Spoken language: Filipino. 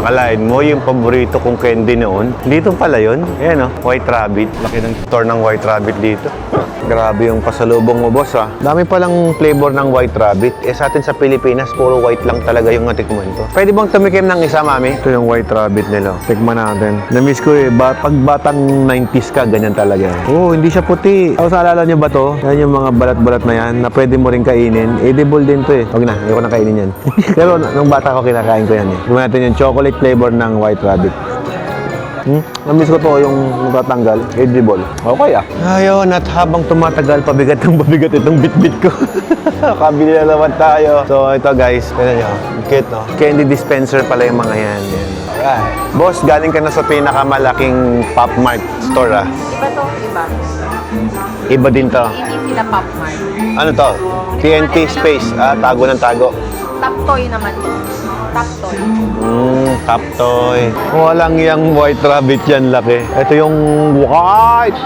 Akalain mo yung paborito kong candy noon. Dito pala yun. Ayan o, White Rabbit. Laki ng store ng White Rabbit dito. Grabe yung pasalubong mo, boss, ah. Dami palang flavor ng White Rabbit. Sa atin sa Pilipinas, puro white lang talaga yung natikman ko. Pwede bang tumikim ng isa, mami? Ito yung White Rabbit nila. Tikman natin. Na-miss ko eh. Pag batang 90s ka, ganyan talaga. Hindi siya puti. Naalala niyo ba to? Yan yung mga balat-balat na yan na pwede mo rin kainin. Edible din to eh. Huwag na, ayoko na kainin yan. Pero nung bata ko, kinakain ko yan eh. Tignan natin yung chocolate flavor ng White Rabbit. Namiss ko to yung natatanggal. Edible. Okay ah. Ayun, at habang tumatagal, pabigat itong bit-bit ko. Kabili na naman tayo. So ito guys, tignan nyo. Cute no? Candy dispenser pala yung mga yan. Alright. Boss, galing ka na sa pinakamalaking Pop Mart store ah. Iba to, iba. Iba din to. Hindi sila Pop Mart. Ano to? TNT Space. Tago ng tago. Top toy naman to. Top toy. Top toy. Walang yung White Rabbit yan, laki. Ito yung white.